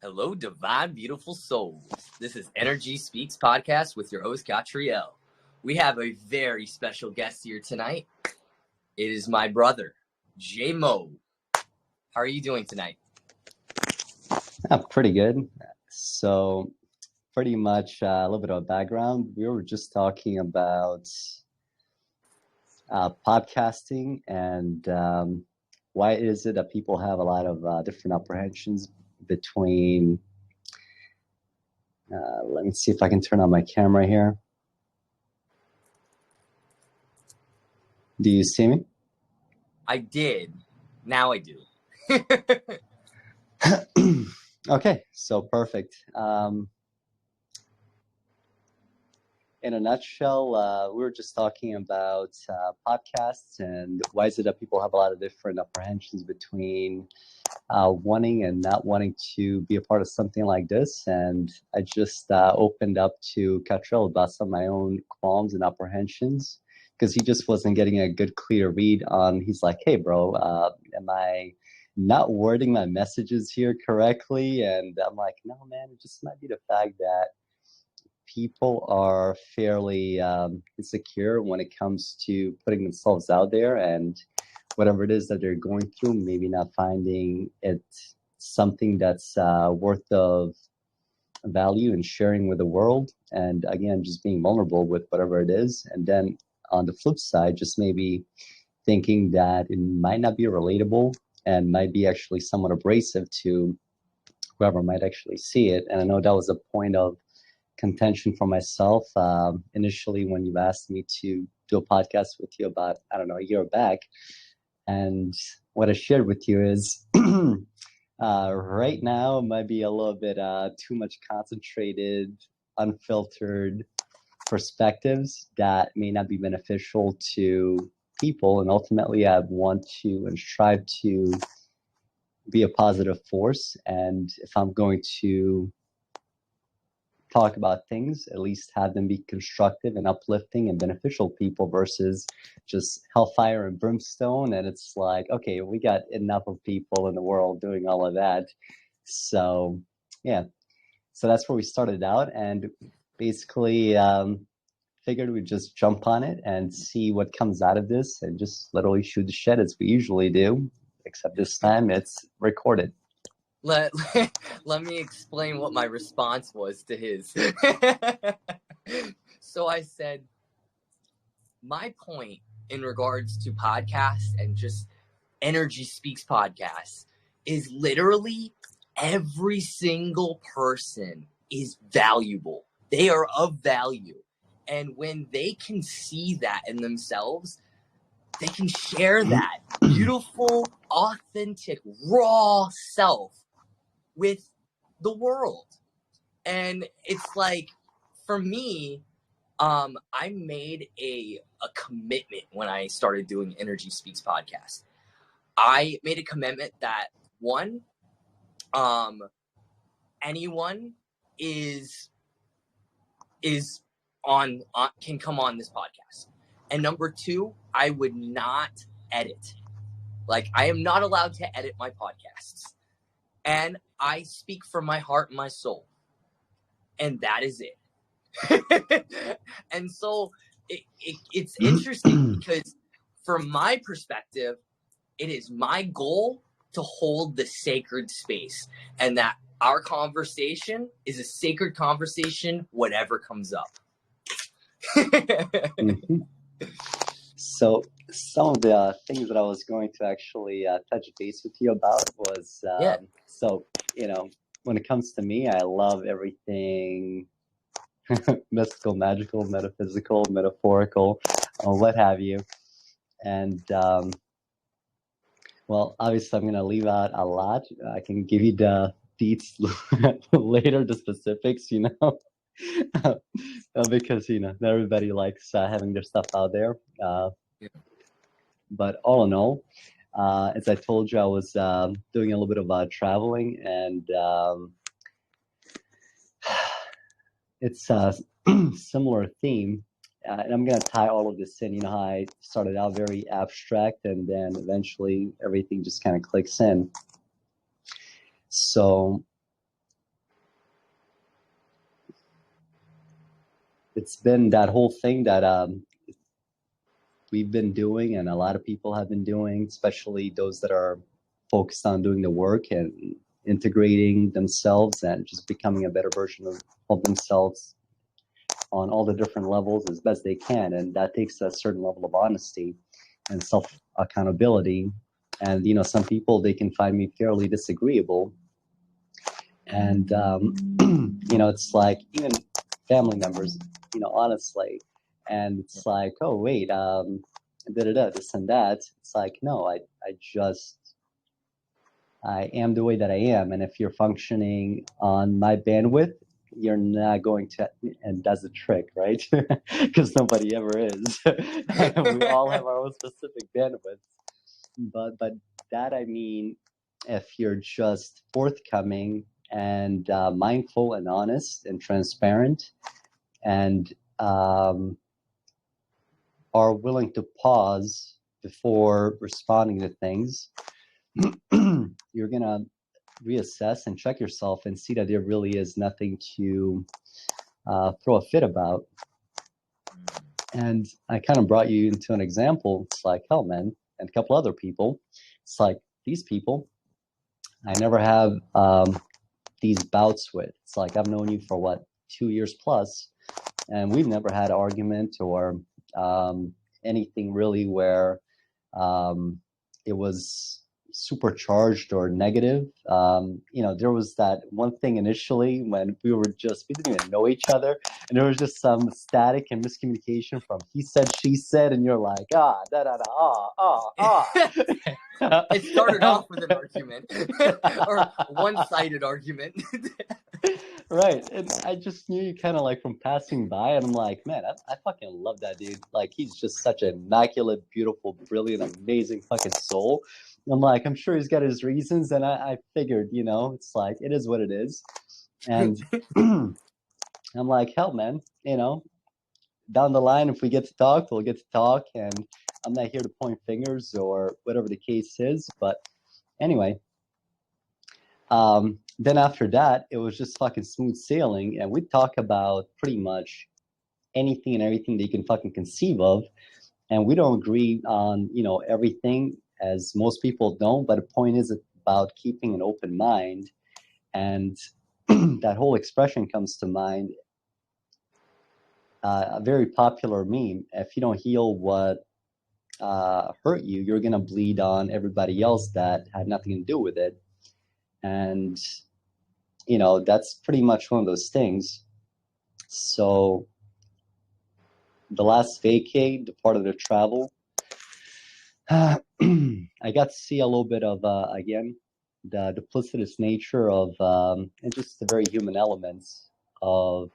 Hello, divine, beautiful souls. This is Energy Speaks Podcast with your host, Catriel. We have a very special guest here tonight. It is my brother, Dzemo. How are you doing tonight? Pretty good. So pretty much a little bit of background. We were just talking about podcasting and why is it that people have a lot of different apprehensions between, let me see if I can turn on my camera here. Do you see me? I did. Now I do. Okay, so perfect. In a nutshell, we were just talking about podcasts and why is it that people have a lot of different apprehensions between wanting and not wanting to be a part of something like this. And I just opened up to Catrell about some of my own qualms and apprehensions because he just wasn't getting a good, clear read on, he's like, hey, bro, am I not wording my messages here correctly? And I'm like, no, man, it just might be the fact that people are fairly insecure when it comes to putting themselves out there and whatever it is that they're going through, maybe not finding it something that's worth of value and sharing with the world. And again, just being vulnerable with whatever it is. And then on the flip side, just maybe thinking that it might not be relatable and might be actually somewhat abrasive to whoever might actually see it. And I know that was a point of contention for myself initially when you asked me to do a podcast with you about, I don't know, a year back. And what I shared with you is right now it might be a little bit too much concentrated, unfiltered perspectives that may not be beneficial to people. And ultimately, I want to and strive to be a positive force. And if I'm going to talk about things, at least have them be constructive and uplifting and beneficial people versus just hellfire and brimstone. And it's like, okay, we got enough of people in the world doing all of that. So yeah, so that's where we started out and basically figured we'd just jump on it and see what comes out of this and just literally shoot the shit as we usually do, except this time it's recorded. Let me explain what my response was to his. So I said, my point in regards to podcasts and just Energy Speaks podcasts is literally every single person is valuable. They are of value. And when they can see that in themselves, they can share that beautiful, authentic, raw self with the world. And it's like, for me, I made a commitment when I started doing Energy Speaks podcast. I made a commitment that one, anyone is on can come on this podcast. And number two, I would not edit. Like, I am not allowed to edit my podcasts. And I speak from my heart and my soul. And that is it. And so it's interesting because from my perspective, it is my goal to hold the sacred space and that our conversation is a sacred conversation, whatever comes up. Mm-hmm. So some of the things that I was going to actually touch base with you about was, so, you know, when it comes to me, I love everything mystical, magical, metaphysical, metaphorical, what have you. And, well, obviously I'm going to leave out a lot. I can give you the deets later, the specifics, you know. Because, you know, not everybody likes having their stuff out there. But all in all, as I told you, I was doing a little bit of traveling, and it's a similar theme. And I'm going to tie all of this in. You know how I started out very abstract, and then eventually everything just kind of clicks in. So it's been that whole thing that we've been doing, and a lot of people have been doing, especially those that are focused on doing the work and integrating themselves and just becoming a better version of themselves on all the different levels as best they can. And that takes a certain level of honesty and self accountability. And, you know, some people, they can find me fairly disagreeable. And, you know, it's like even family members, you know, honestly. And it's like, oh, wait, this and that. It's like, no, I am the way that I am. And if you're functioning on my bandwidth, you're not going to, and that's the trick, right? Because nobody ever is. We all have our own specific bandwidths. But that, I mean, if you're just forthcoming and mindful and honest and transparent and are willing to pause before responding to things, you're going to reassess and check yourself and see that there really is nothing to throw a fit about. And I kind of brought you into an example. It's like, hell, man, and a couple other people. It's like these people I never have these bouts with. It's like I've known you for what, 2 years plus, and we've never had an argument or anything really where it was supercharged or negative. You know, there was that one thing initially when we didn't even know each other, and there was just some static and miscommunication from he said, she said, and you're like, It started off with an argument or one-sided argument. Right. And I just knew you kind of like from passing by, and I'm like, man, I fucking love that dude. Like, he's just such an immaculate, beautiful, brilliant, amazing fucking soul. I'm like, I'm sure he's got his reasons, and I figured, you know, it's like, it is what it is. And I'm like, hell, man, you know, down the line, if we get to talk, we'll get to talk, and I'm not here to point fingers or whatever the case is. But anyway, then after that, it was just fucking smooth sailing, and we'd talk about pretty much anything and everything that you can fucking conceive of. And we don't agree on, you know, everything, as most people don't, but the point is about keeping an open mind. And that whole expression comes to mind, a very popular meme: if you don't heal what hurt you, you're gonna bleed on everybody else that had nothing to do with it. And you know, that's pretty much one of those things. So the last vacay, the part of the travel, I got to see a little bit of, again, the duplicitous nature of, and just the very human elements of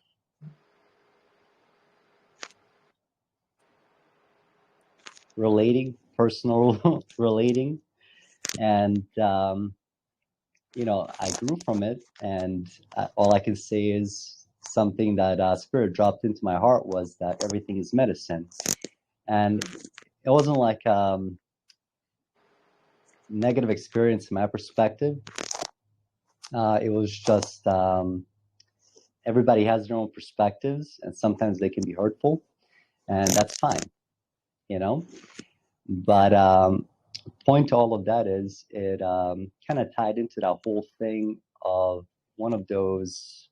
relating, personal relating. And, you know, I grew from it. And all I can say is something that Spirit dropped into my heart was that everything is medicine. And it wasn't like negative experience from my perspective. It was just everybody has their own perspectives, and sometimes they can be hurtful, and that's fine, you know. But point to all of that is it kind of tied into that whole thing of one of those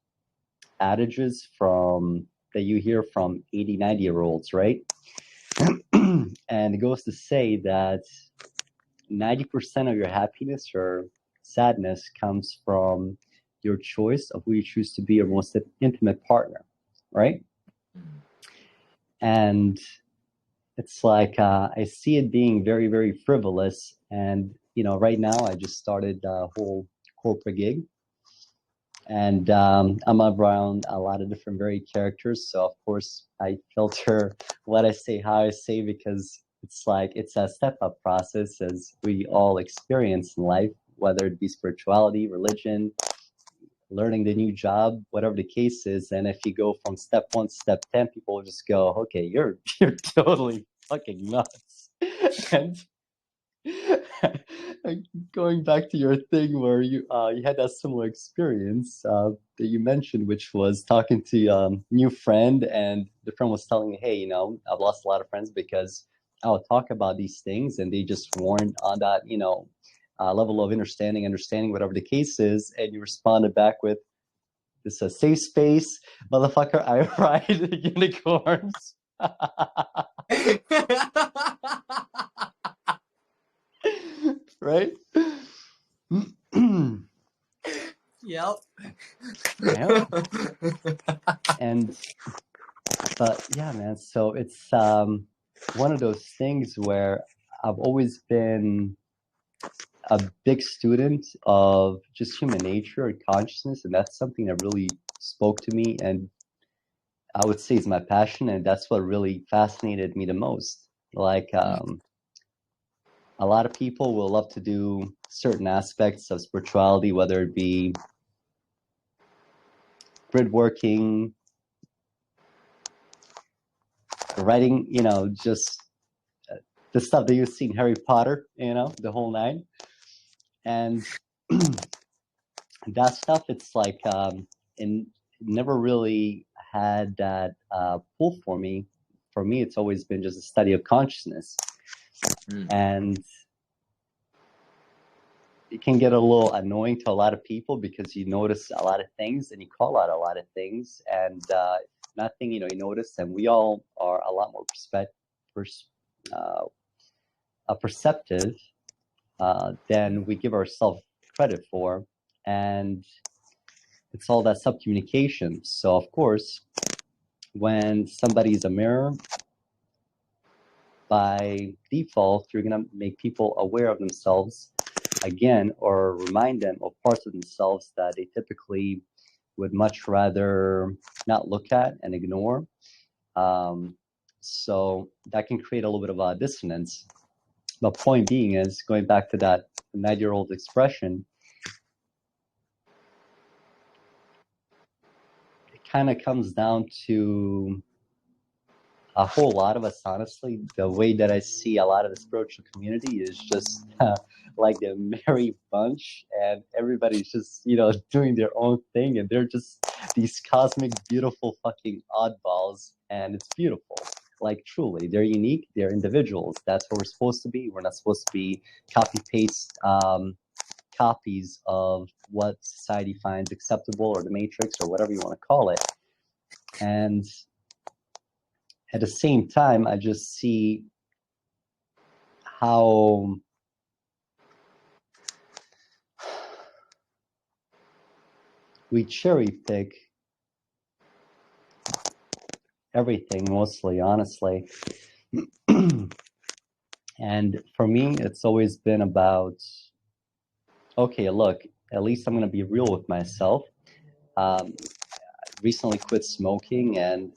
adages from that you hear from 80, 90-year-olds, right? And it goes to say that 90% of your happiness or sadness comes from your choice of who you choose to be your most intimate partner, right? And it's like I see it being very, very frivolous. And, you know, right now I just started a whole corporate gig. And I'm around a lot of different varied characters. So, of course, I filter what I say, how I say, because it's like it's a step-up process as we all experience in life, whether it be spirituality, religion, learning the new job, whatever the case is. And if you go from step 1 to step 10, people will just go, okay, you're totally fucking nuts. And going back to your thing where you had that similar experience that you mentioned, which was talking to new friend, and the friend was telling you, hey, I've lost a lot of friends because I'll talk about these things and they just weren't on that, level of understanding, whatever the case is, and you responded back with, "This is a safe space, motherfucker. I ride unicorns." Right? Yep. Yeah. But yeah, man. So it's one of those things where I've always been a big student of just human nature and consciousness, and that's something that really spoke to me, and I would say is my passion, and that's what really fascinated me the most. Like, a lot of people will love to do certain aspects of spirituality, whether it be grid working, writing, just the stuff that you see in Harry Potter, the whole nine. And that stuff, it's like, it never really had that pull for me. For me, it's always been just a study of consciousness. And it can get a little annoying to a lot of people because you notice a lot of things and you call out a lot of things, and nothing, you notice, and we all are a lot more perceptive than we give ourselves credit for, and it's all that subcommunication. So of course, when somebody's a mirror, by default, you're going to make people aware of themselves again, or remind them of parts of themselves that they typically would much rather not look at and ignore. So that can create a little bit of a dissonance. The point being is, going back to that 9-year-old expression, it kind of comes down to a whole lot of us, honestly. The way that I see a lot of the spiritual community is just like the merry bunch, and everybody's just, doing their own thing, and they're just these cosmic, beautiful fucking oddballs, and it's beautiful. Like, truly, they're unique, they're individuals. That's what we're supposed to be. We're not supposed to be copy-paste copies of what society finds acceptable, or the matrix, or whatever you want to call it. And at the same time, I just see how we cherry pick everything, mostly, honestly. And for me, it's always been about, okay, look, at least I'm going to be real with myself. Recently quit smoking, and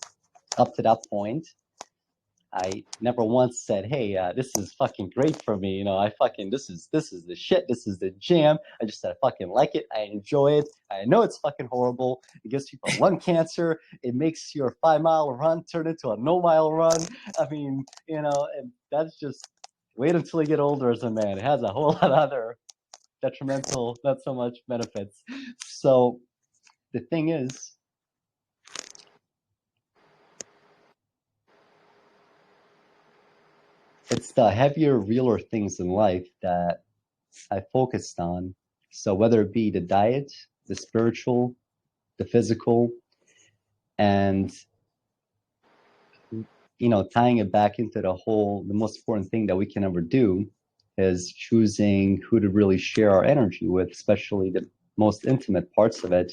up to that point, I never once said, hey, this is fucking great for me. This is the shit. This is the jam. I just said, I fucking like it. I enjoy it. I know it's fucking horrible. It gives people lung cancer. It makes your 5-mile run turn into a no-mile run. I mean, and that's just, wait until you get older as a man. It has a whole lot of other detrimental, not so much benefits. So the thing is, it's the heavier, realer things in life that I focused on. So whether it be the diet, the spiritual, the physical, and tying it back into the most important thing that we can ever do is choosing who to really share our energy with, especially the most intimate parts of it.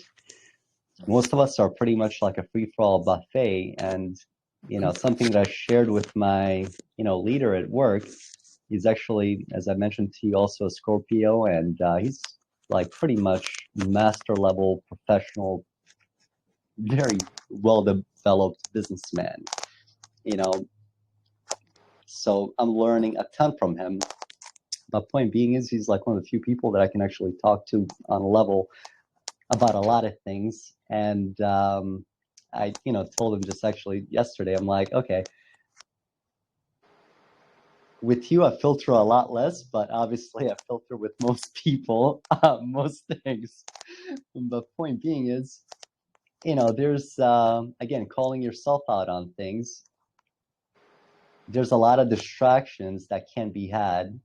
Most of us are pretty much like a free-for-all buffet, and something that I shared with my leader at work. He's actually, as I mentioned to you, also a Scorpio, and he's like pretty much master level professional, very well developed businessman. So I'm learning a ton from him. But point being is, he's like one of the few people that I can actually talk to on a level about a lot of things. And I told him just actually yesterday, I'm like, okay, with you, I filter a lot less, but obviously I filter with most people, most things. The point being is, there's, again, calling yourself out on things. There's a lot of distractions that can be had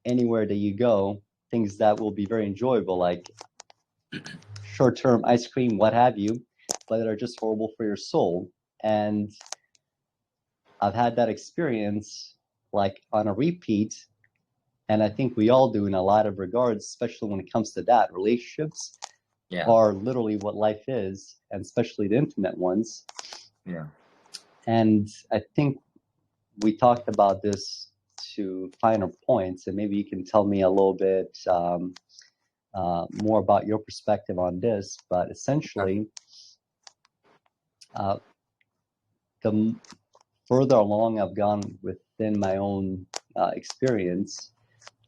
anywhere that you go, things that will be very enjoyable, like short-term ice cream, what have you, but that are just horrible for your soul. And I've had that experience like on a repeat. And I think we all do in a lot of regards, especially when it comes to that. Relationships are literally what life is, and especially the intimate ones. Yeah. And I think we talked about this to finer points, and maybe you can tell me a little bit more about your perspective on this. But essentially, the further along I've gone within my own experience,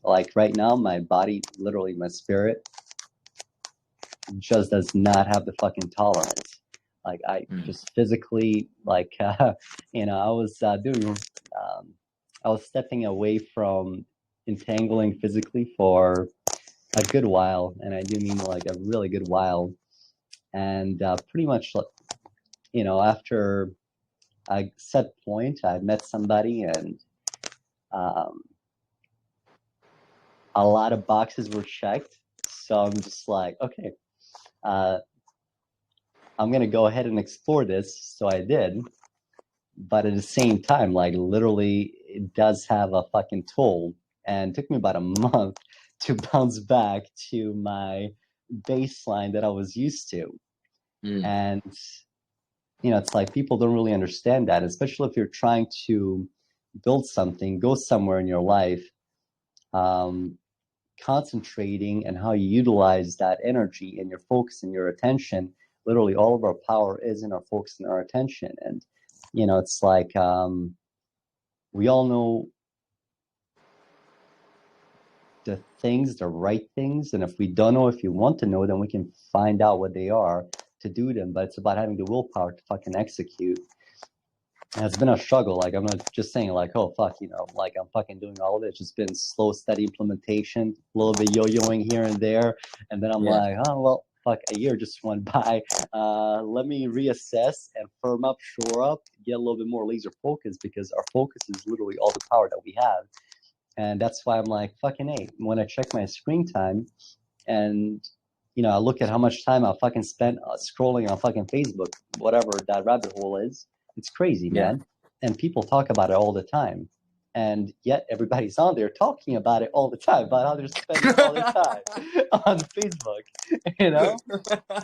like right now, my body, literally my spirit, just does not have the fucking tolerance. Like I just physically, like, I was I was stepping away from entangling physically for a good while, and I do mean like a really good while. And pretty much, after a set point, I met somebody, and a lot of boxes were checked. So I'm just like, okay, I'm going to go ahead and explore this. So I did. But at the same time, like literally, it does have a fucking toll. And it took me about a month to bounce back to my baseline that I was used to. And, it's like people don't really understand that, especially if you're trying to build something, go somewhere in your life. Concentrating and how you utilize that energy and your focus and your attention. Literally, all of our power is in our focus and our attention. And it's like we all know the things, the right things, and if we don't know, if you want to know, then we can find out what they are to do them. But it's about having the willpower to fucking execute. And it's been a struggle. Like, I'm not just saying like, oh fuck, like I'm fucking doing all of it. It's just been slow, steady implementation, a little bit yo-yoing here and there, and then I'm like, oh well, fuck, a year just went by. Let me reassess and firm up, shore up, get a little bit more laser focus, because our focus is literally all the power that we have. And that's why I'm like, fucking hey, when I check my screen time and I look at how much time I fucking spent scrolling on fucking Facebook, whatever that rabbit hole is, it's crazy, man. And people talk about it all the time. And yet everybody's on there talking about it all the time, about how they're spending all their time on Facebook,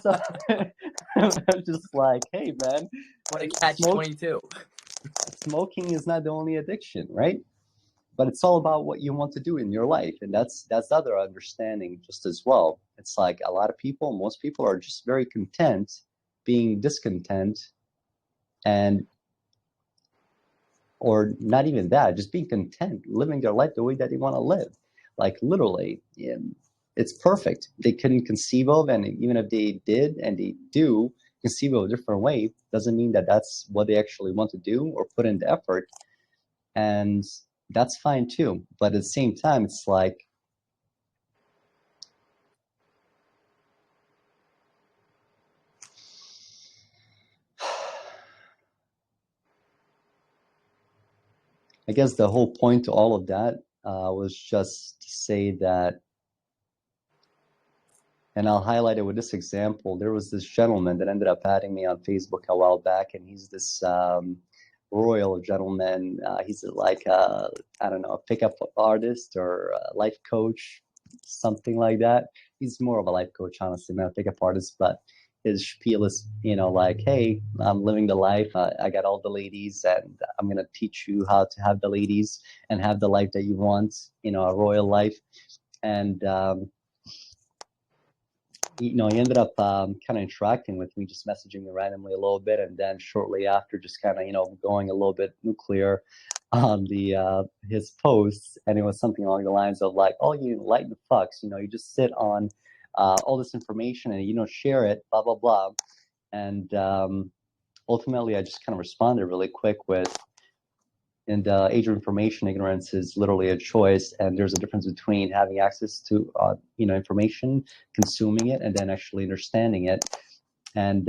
So I'm just like, hey, man. What a catch-22. Smoking is not the only addiction, right? But it's all about what you want to do in your life. And that's the other understanding just as well. It's like a lot of people, most people are just very content being discontent, and or not even that, just being content, living their life the way that they want to live. Like literally, it's perfect. They couldn't conceive of, and even if they did and they do conceive of a different way, doesn't mean that that's what they actually want to do or put in the effort. And that's fine too. But at the same time, it's like, I guess the whole point to all of that was just to say that, and I'll highlight it with this example. There was this gentleman that ended up adding me on Facebook a while back, and he's this royal gentleman. He's like, I don't know, a pickup artist or a life coach, something like that. He's more of a life coach, honestly, not a pickup artist, but his spiel is, like, hey, I'm living the life. I got all the ladies, and I'm going to teach you how to have the ladies and have the life that you want, a royal life. And, he ended up kind of interacting with me, just messaging me randomly a little bit, and then shortly after, just kind of going a little bit nuclear on his posts, and it was something along the lines of like, "Oh, you enlightened fucks, you just sit on all this information and you don't share it, blah blah blah," and ultimately, I just kind of responded really quick with, in the age of information, ignorance is literally a choice, and there's a difference between having access to information, consuming it, and then actually understanding it. And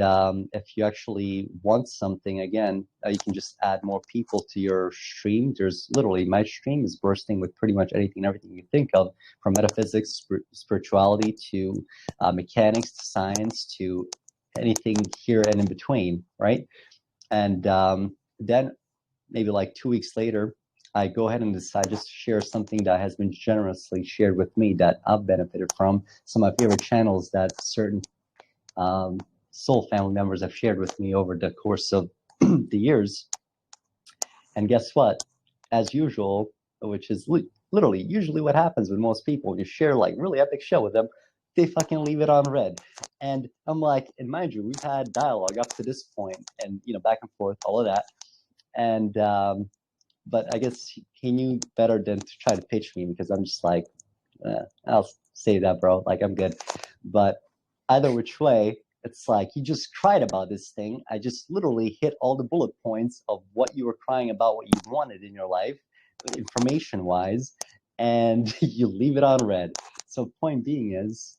if you actually want something, again, you can just add more people to your stream. There's literally, my stream is bursting with pretty much anything and everything you think of, from metaphysics, spirituality, to mechanics, to science, to anything here and in between, right? And then maybe like 2 weeks later, I go ahead and decide just to share something that has been generously shared with me that I've benefited from. Some of my favorite channels that certain soul family members have shared with me over the course of the years. And guess what? As usual, which is literally usually what happens with most people, when you share like really epic show with them, they fucking leave it on red. And I'm like, and mind you, we've had dialogue up to this point, and back and forth, all of that. And but I guess he knew better than to try to pitch me, because I'm just like, I'll say that, bro. Like, I'm good. But either which way, it's like, you just cried about this thing. I just literally hit all the bullet points of what you were crying about, what you wanted in your life, information-wise, and you leave it on red. So point being is,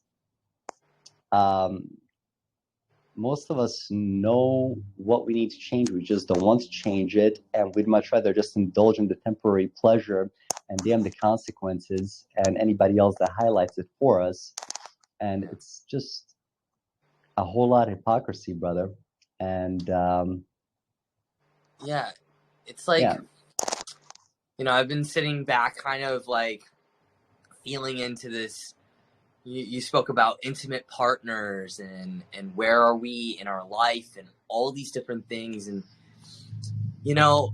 most of us know what we need to change. We just don't want to change it, and we'd much rather just indulge in the temporary pleasure and damn the consequences and anybody else that highlights it for us. And it's just a whole lot of hypocrisy, brother. And Yeah, it's like, I've been sitting back kind of like feeling into this. You spoke about intimate partners and where are we in our life and all these different things. And,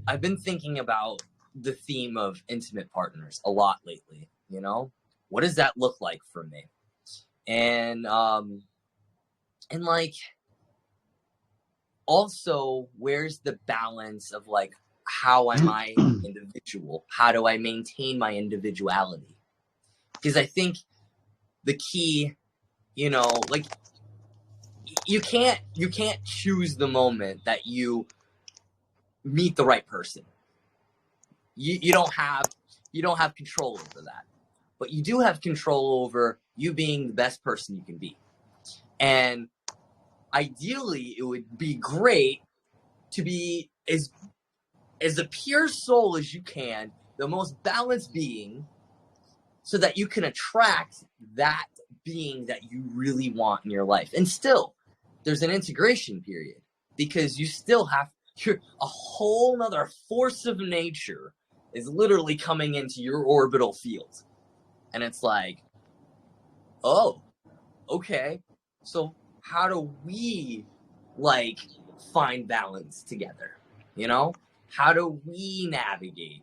I've been thinking about the theme of intimate partners a lot lately. What does that look like for me? And like, also, where's the balance of like, how am I individual? How do I maintain my individuality? Because I think the key, like, you can't choose the moment that you meet the right person. You don't have control over that, but you do have control over you being the best person you can be. And ideally, it would be great to be as a pure soul as you can, the most balanced being, so that you can attract that being that you really want in your life. And still, there's an integration period, because you still have a whole nother force of nature is literally coming into your orbital field. And it's like, oh, okay. So how do we like find balance together? How do we navigate?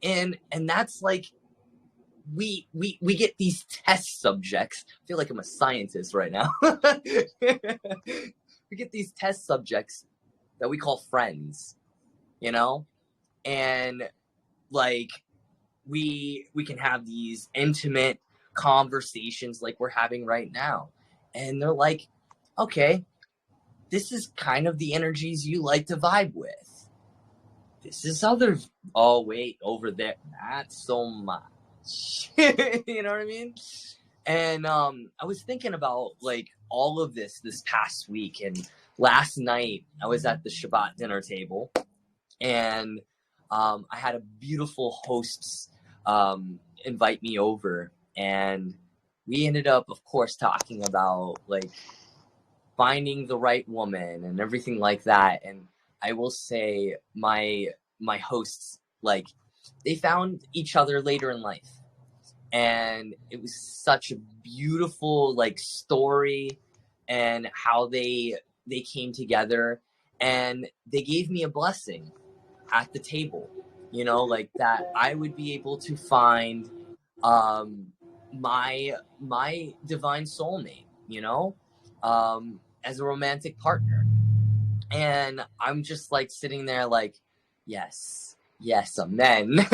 And that's like, we get these test subjects. I feel like I'm a scientist right now. We get these test subjects that we call friends, and like we can have these intimate conversations like we're having right now. And they're like, okay, this is kind of the energies you like to vibe with. This is oh, wait, over there, not so much. You know what I mean? And I was thinking about like all of this past week, and last night I was at the Shabbat dinner table, and I had a beautiful hosts invite me over, and we ended up, of course, talking about like finding the right woman and everything like that. And I will say my hosts, like, they found each other later in life, and it was such a beautiful like story, and how they came together, and they gave me a blessing at the table, like that I would be able to find my divine soulmate, as a romantic partner. And I'm just like sitting there like, yes, amen.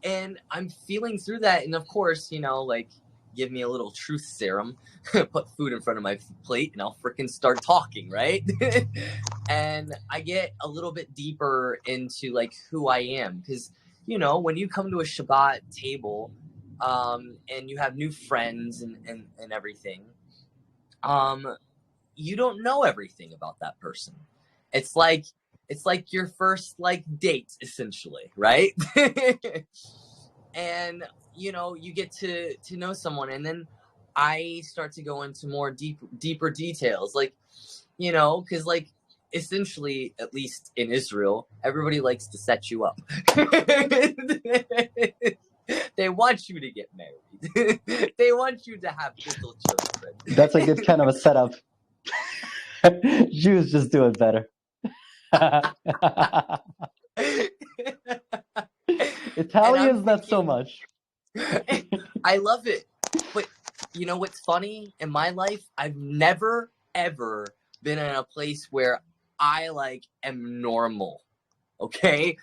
And I'm feeling through that. And of course, like, give me a little truth serum, put food in front of my plate, and I'll freaking start talking, right? and I get a little bit deeper into like who I am, because you know, when you come to a Shabbat table, and you have new friends and everything, you don't know everything about that person. It's like your first like date, essentially, right? And you know, you get to know someone, and then I start to go into more deeper details, like, you know, because like essentially, at least in Israel, everybody likes to set you up. They want you to get married. They want you to have little children. That's a good kind of a setup. Jews just do it better. Italians, not so much. I love it. But you know what's funny? In my life, I've never, ever been in a place where I like am normal. Okay?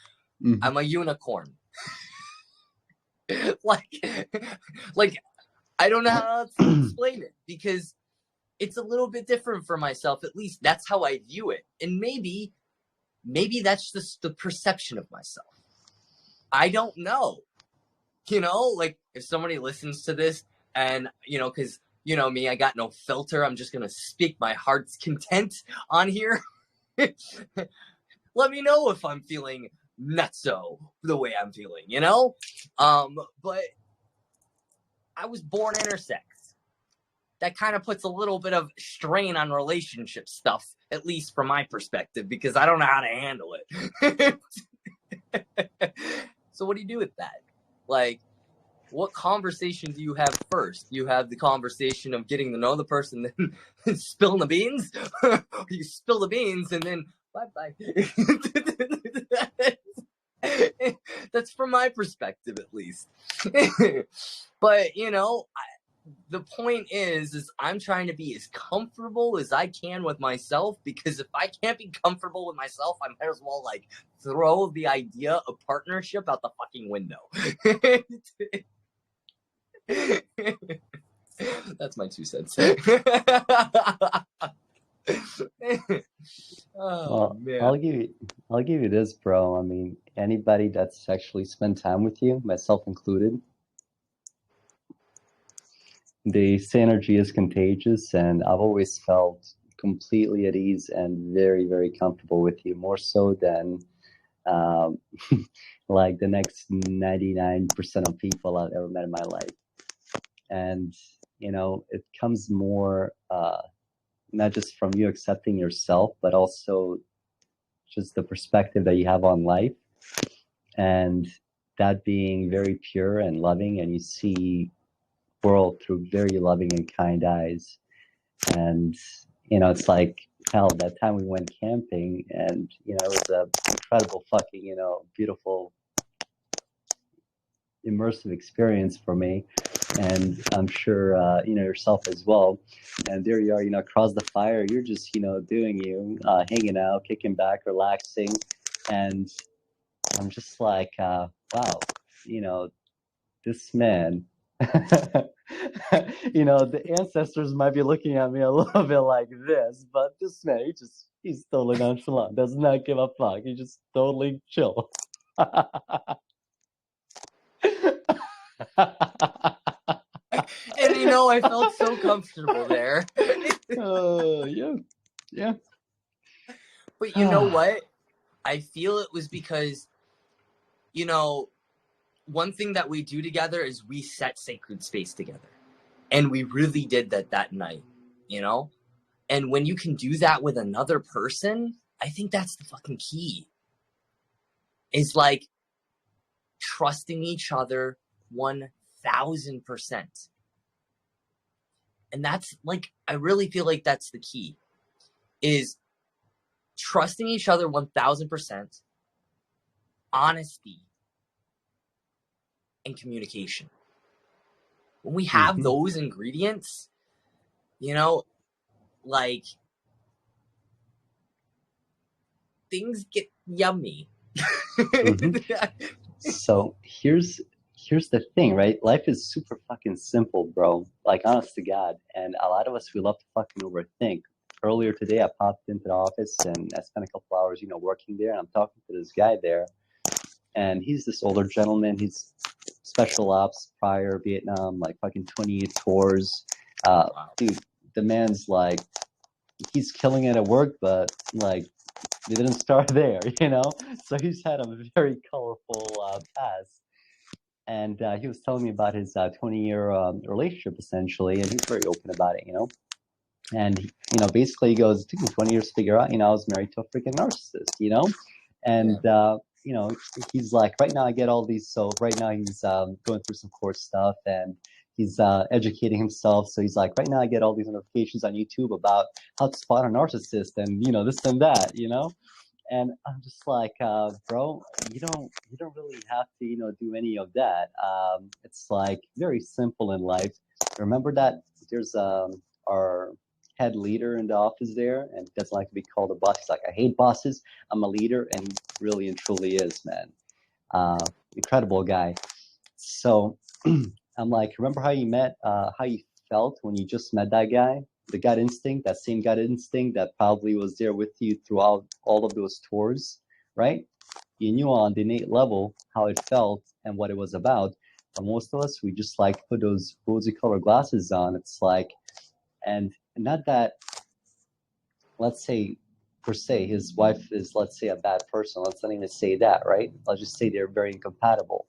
Mm-hmm. I'm a unicorn. like I don't know how else to explain it, because it's a little bit different for myself. At least that's how I view it. And maybe that's just the perception of myself. I don't know. You know, like if somebody listens to this and, you know, because you know me, I got no filter. I'm just going to speak my heart's content on here. Let me know if I'm feeling nutso the way I'm feeling, you know? But I was born intersex. That kind of puts a little bit of strain on relationship stuff, at least from my perspective, because I don't know how to handle it. So what do you do with that? Like, what conversation do you have first? You have the conversation of getting to know the person, then spilling the beans? You spill the beans and then bye-bye. That's from my perspective, at least. But, you know, the point is I'm trying to be as comfortable as I can with myself, because if I can't be comfortable with myself, I might as well like throw the idea of partnership out the fucking window. That's my 2 cents. Well, man. I'll give you this, bro. I mean, anybody that's actually spent time with you, myself included, the synergy is contagious, and I've always felt completely at ease and very, very comfortable with you, more so than like the next 99% of people I've ever met in my life. And, you know, it comes more not just from you accepting yourself, but also just the perspective that you have on life, and that being very pure and loving, and you see world through very loving and kind eyes. And you know, it's like, hell, that time we went camping, and you know, it was a incredible fucking, you know, beautiful immersive experience for me, and I'm sure you know, yourself as well. And there you are, you know, across the fire, you're just, you know, doing you, hanging out, kicking back, relaxing. And I'm just like, wow, you know, this man, you know, the ancestors might be looking at me a little bit like this, but this man, he's totally nonchalant, does not give a fuck. He just totally chill. And you know, I felt so comfortable there. Yeah. But you know what? I feel it was because, you know, one thing that we do together is we set sacred space together. And we really did that night, you know? And when you can do that with another person, I think that's the fucking key. Is like trusting each other 1000%. And that's like, I really feel like that's the key, is trusting each other 1000%, honesty, and communication. When we have those ingredients, you know, like, things get yummy. So here's the thing, right? Life is super fucking simple, bro. Like, honest to God. And a lot of us, we love to fucking overthink. earlier today, I popped into the office and I spent a couple hours, working there. And I'm talking to this guy there, and he's this older gentleman. He's special ops, prior Vietnam, like fucking 28 tours. Wow. Dude, the man's like, he's killing it at work, but like, they didn't start there, So he's had a very colorful past. And he was telling me about his 20-year relationship, essentially, and he's very open about it, And, basically he goes, it took me 20 years to figure out, I was married to a freaking narcissist, And, he's like, right now I get all these. So right now he's going through some court stuff and he's educating himself. So he's like, right now I get all these notifications on YouTube about how to spot a narcissist and, this and that, And I'm just like, bro, you don't really have to, do any of that. It's like very simple in life. Remember that there's our head leader in the office there, and doesn't like to be called a boss. He's like, I hate bosses. I'm a leader, and he really and truly is, man. Incredible guy. So I'm like, remember how you felt when you just met that guy? The gut instinct, that same gut instinct that probably was there with you throughout all of those tours, right? You knew on the innate level how it felt and what it was about. But most of us, we just like put those rosy colored glasses on. It's like, and not that, let's say, per se, his wife is, let's say, a bad person. Let's not even say that, right? I'll just say they're very incompatible,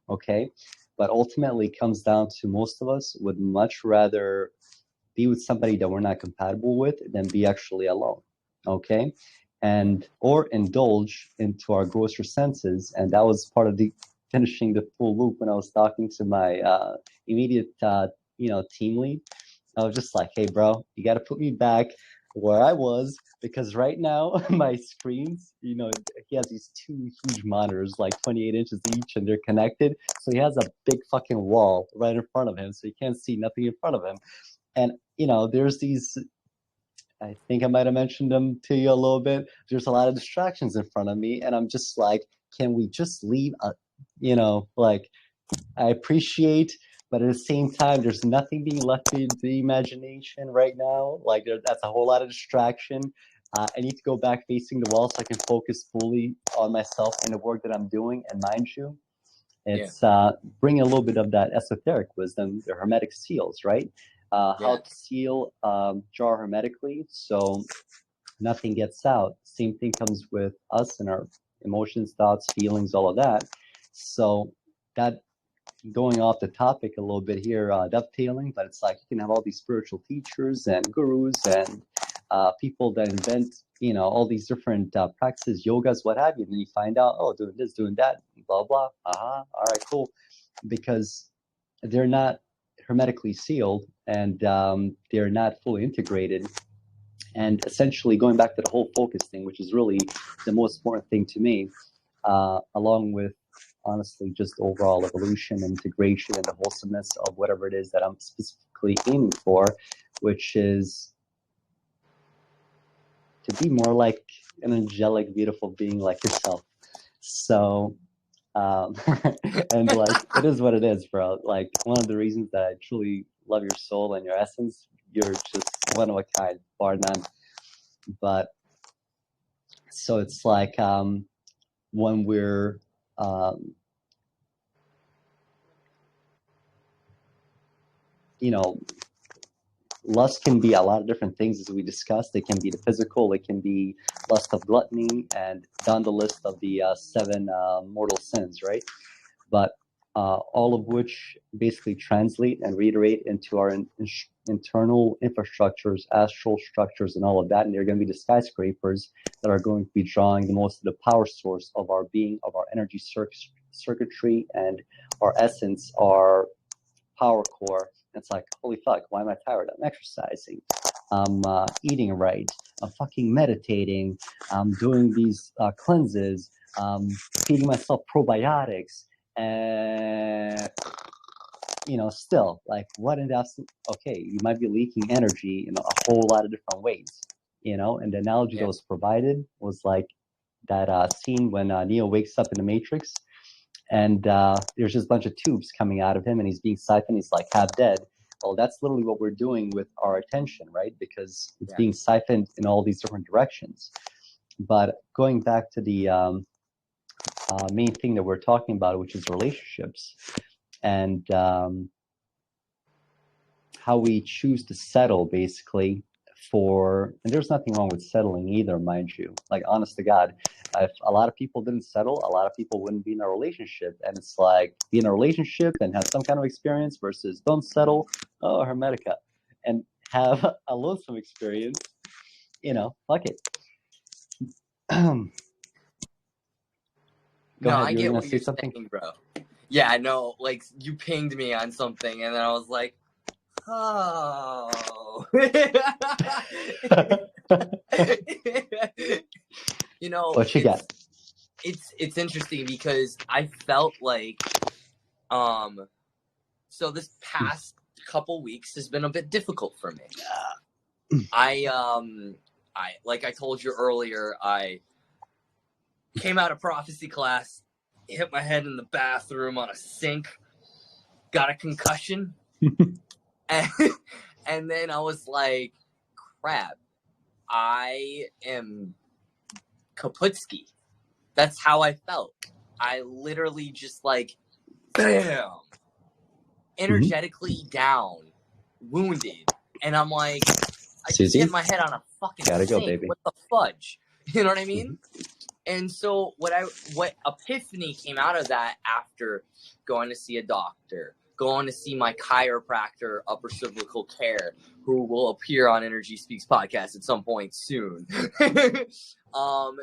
okay? But ultimately, it comes down to most of us would much rather be with somebody that we're not compatible with than be actually alone, okay? And or indulge into our grosser senses. And that was part of the finishing the full loop when I was talking to my immediate, team lead. I was just like, hey, bro, you got to put me back where I was, because right now my screens, he has these two huge monitors, like 28 inches each, and they're connected. So he has a big fucking wall right in front of him. So you can't see nothing in front of him. And, there's these, I think I might have mentioned them to you a little bit. There's a lot of distractions in front of me. And I'm just like, can we just leave, like, I appreciate, but at the same time, there's nothing being left to the imagination right now. Like, that's a whole lot of distraction. I need to go back facing the wall so I can focus fully on myself and the work that I'm doing. And mind you, it's bringing a little bit of that esoteric wisdom, the hermetic seals, right? How to seal jar hermetically so nothing gets out. Same thing comes with us and our emotions, thoughts, feelings, all of that. So that, going off the topic a little bit here, dovetailing, but it's like you can have all these spiritual teachers and gurus and people that invent, all these different practices, yogas, what have you. And then you find out, oh, doing this, doing that, blah, blah. All right, cool. Because they're not hermetically sealed and they're not fully integrated. And essentially going back to the whole focus thing, which is really the most important thing to me, along with, honestly, just overall evolution, integration, and the wholesomeness of whatever it is that I'm specifically aiming for, which is to be more like an angelic, beautiful being like yourself. So, and like, it is what it is, bro. Like, one of the reasons that I truly love your soul and your essence, you're just one of a kind, bar none. But so it's like, when we're, lust can be a lot of different things, as we discussed. It can be the physical, it can be lust of gluttony, and down the list of the 7 mortal sins, right? But all of which basically translate and reiterate into our internal infrastructures, astral structures, and all of that. And they're going to be the skyscrapers that are going to be drawing the most of the power source of our being, of our energy circuitry, and our essence, our power core. It's like, holy fuck, why am I tired? I'm exercising. I'm eating right. I'm fucking meditating. I'm doing these cleanses. Feeding myself probiotics. And, still, like, what in the okay, you might be leaking energy in a whole lot of different ways, and the analogy that was provided was like that scene when Neo wakes up in the Matrix, and there's just a bunch of tubes coming out of him, and he's being siphoned. He's like half dead, Well, that's literally what we're doing with our attention, right? Because it's Yeah. being siphoned in all these different directions. But going back to the main thing that we're talking about, which is relationships, and how we choose to settle, basically, and there's nothing wrong with settling either, mind you. Like, honest to God, if a lot of people didn't settle, a lot of people wouldn't be in a relationship. And it's like, be in a relationship and have some kind of experience versus don't settle, oh, Hermetica, and have a loathsome experience, fuck it. Go No, ahead, I you were get gonna what say you're something? saying, bro. Yeah, no, like you pinged me on something, and then I was like, oh. What you got? It's interesting because I felt like, so this past couple weeks has been a bit difficult for me. Like I told you earlier, I came out of prophecy class, hit my head in the bathroom on a sink, got a concussion, and then I was like, crap, I am Kaputski. That's how I felt. I literally just like, bam, energetically down, wounded. And I'm like, I just hit my head on a fucking Gotta sink. go, baby. What the fudge? You know what I mean? And so what epiphany came out of that after going to see a doctor, going to see my chiropractor, upper cervical care, who will appear on Energy Speaks podcast at some point soon.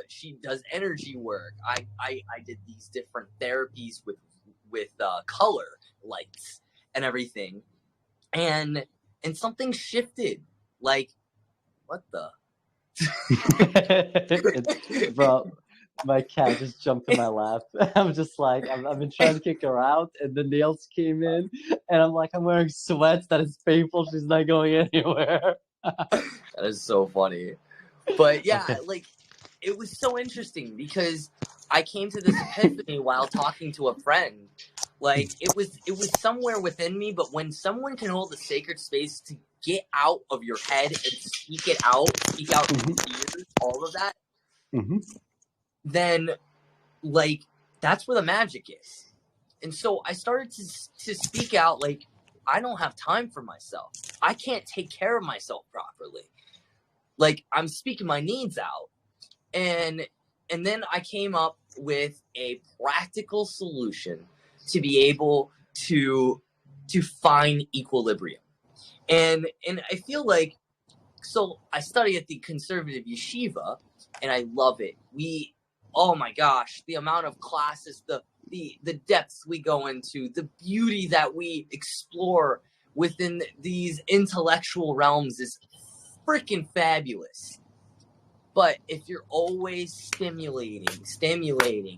She does energy work. I did these different therapies with color lights and everything, and something shifted. Like, what the? Bro, my cat just jumped in my lap. I'm just like, I've been trying to kick her out, and the nails came in, and I'm like, I'm wearing sweats. That is painful. She's not going anywhere. That is so funny. But yeah, Okay. like, it was so interesting because I came to this epiphany while talking to a friend. Like, it was somewhere within me, but when someone can hold the sacred space to get out of your head and speak out fears, all of that, then, like, that's where the magic is. And so I started to speak out, like, I don't have time for myself. I can't take care of myself properly. Like, I'm speaking my needs out. And then I came up with a practical solution to be able to find equilibrium. And I feel like, so I study at the conservative yeshiva, and I love it. Oh my gosh, the amount of classes, the depths we go into, the beauty that we explore within these intellectual realms is freaking fabulous. But if you're always stimulating,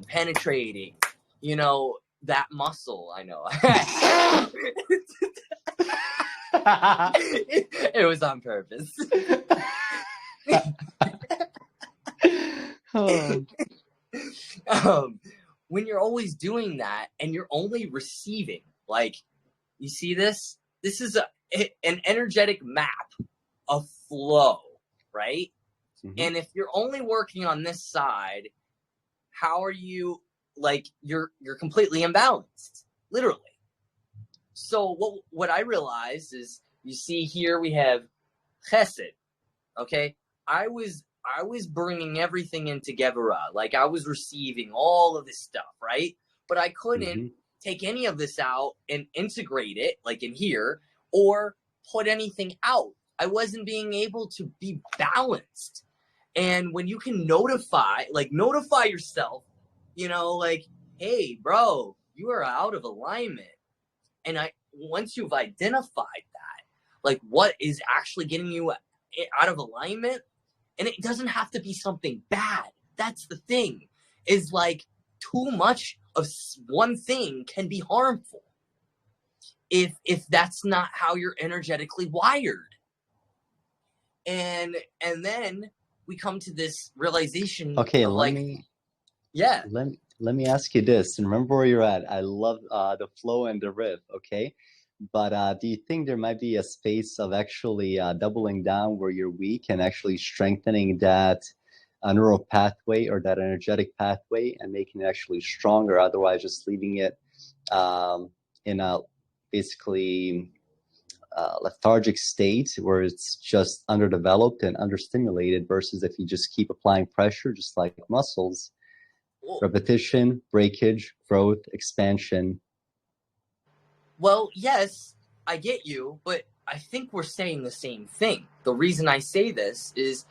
penetrating, that muscle, I know. It was on purpose. When you're always doing that and you're only receiving, like, you see this? This is an energetic map of flow, right? And if you're only working on this side, how are you, like, you're completely imbalanced, literally. So what I realized is, you see here we have chesed, okay? I was bringing everything into Gevurah, like I was receiving all of this stuff, right? But I couldn't take any of this out and integrate it, like in here, or put anything out. I wasn't being able to be balanced. And when you can notify yourself, like, hey, bro, you are out of alignment. And once you've identified that, like, what is actually getting you out of alignment, and it doesn't have to be something bad. That's the thing, is like, too much of one thing can be harmful if that's not how you're energetically wired. And then we come to this realization. Okay, of, let me ask you this, and remember where you're at. I love the flow and the riff. Okay, But do you think there might be a space of actually doubling down where you're weak and actually strengthening that neural pathway or that energetic pathway and making it actually stronger? Otherwise, just leaving it in a basically lethargic state where it's just underdeveloped and understimulated, versus if you just keep applying pressure, just like muscles, repetition, breakage, growth, expansion. Well, yes, I get you, but I think we're saying the same thing. The reason I say this is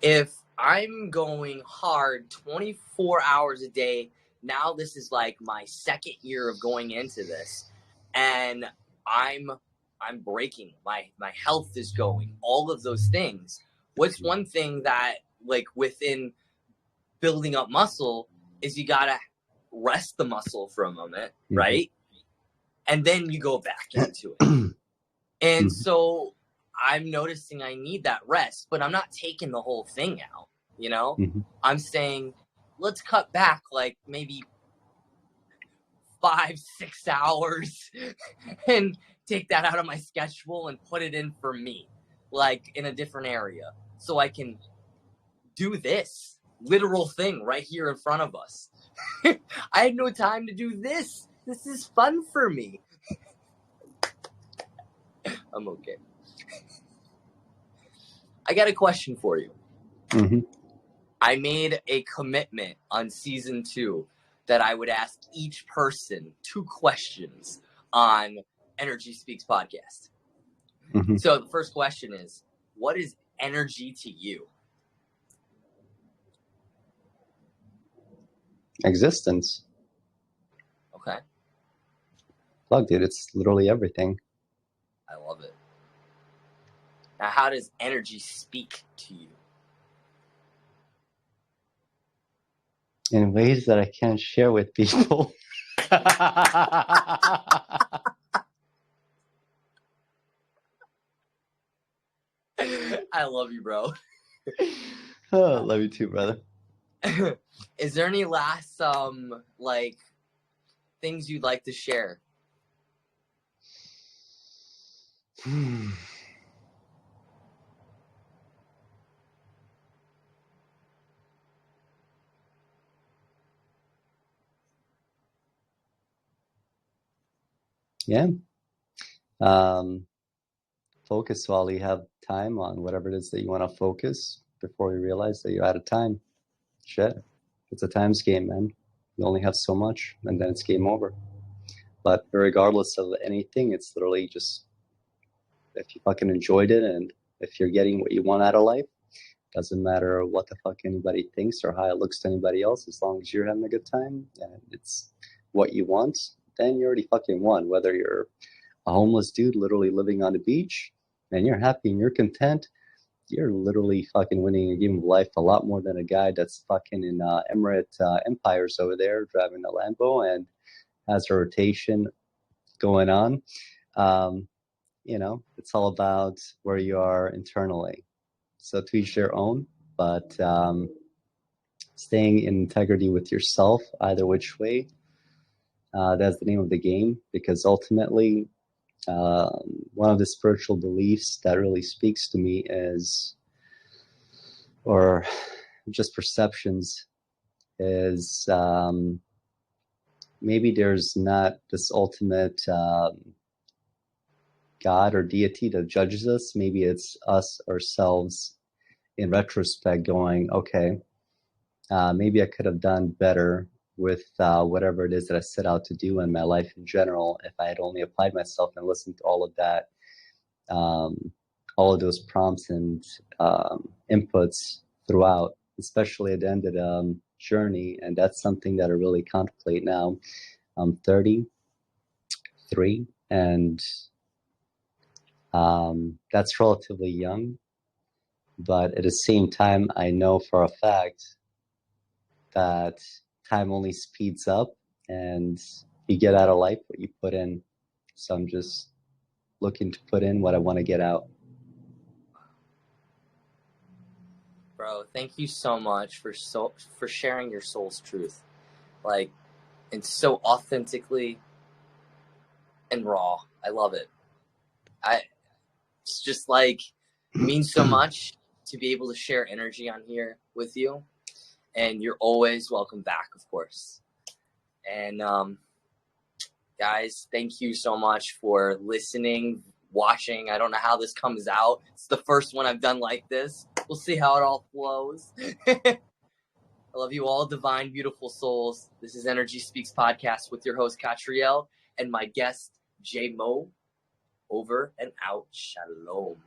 if I'm going hard 24 hours a day, now this is like my second year of going into this, and I'm breaking, my health is going, all of those things. What's one thing that, like, within building up muscle is you gotta rest the muscle for a moment, right? And then you go back into it. And so I'm noticing I need that rest, but I'm not taking the whole thing out, you know? I'm saying, let's cut back like maybe 5-6 hours and take that out of my schedule and put it in for me, like in a different area, so I can do this literal thing right here in front of us. I had no time to do this. This is fun for me. I'm okay. I got a question for you. I made a commitment on season 2 that I would ask each person 2 questions on Energy Speaks podcast. So the first question is, what is energy to you? Existence. Okay. Look, dude, it's literally everything. I love it. Now, how does energy speak to you? In ways that I can't share with people. I love you, bro. Oh, love you too, brother. Is there any last like things you'd like to share? Yeah. Focus while you have time on whatever it is that you want to focus before you realize that you're out of time. Shit. It's a times game, man. You only have so much and then it's game over. But regardless of anything, it's literally just, if you fucking enjoyed it and if you're getting what you want out of life, doesn't matter what the fuck anybody thinks or how it looks to anybody else, as long as you're having a good time and it's what you want, then you already fucking won. Whether you're a homeless dude literally living on the beach and you're happy and you're content, you're literally fucking winning a game of life a lot more than a guy that's fucking in Emirate Empires over there driving a Lambo and has a rotation going on. You know, it's all about where you are internally. So to each their own, but staying in integrity with yourself, either which way, that's the name of the game. Because ultimately, one of the spiritual beliefs that really speaks to me is, or just perceptions, is maybe there's not this ultimate God or deity that judges us. Maybe it's us ourselves in retrospect going, okay, maybe I could have done better with whatever it is that I set out to do in my life in general if I had only applied myself and listened to all of that, all of those prompts and inputs throughout, especially at the end of the journey. And that's something that I really contemplate now. I'm 33 and that's relatively young, but at the same time, I know for a fact that time only speeds up and you get out of life what you put in. So I'm just looking to put in what I want to get out. Bro, thank you so much for sharing your soul's truth, like, and so authentically and raw. I love it. It's just like, it means so much to be able to share energy on here with you. And you're always welcome back, of course. And guys, thank you so much for listening, watching. I don't know how this comes out. It's the first one I've done like this. We'll see how it all flows. I love you all, divine, beautiful souls. This is Energy Speaks Podcast with your host, Catriel, and my guest, Dzemo. Over and out. Shalom.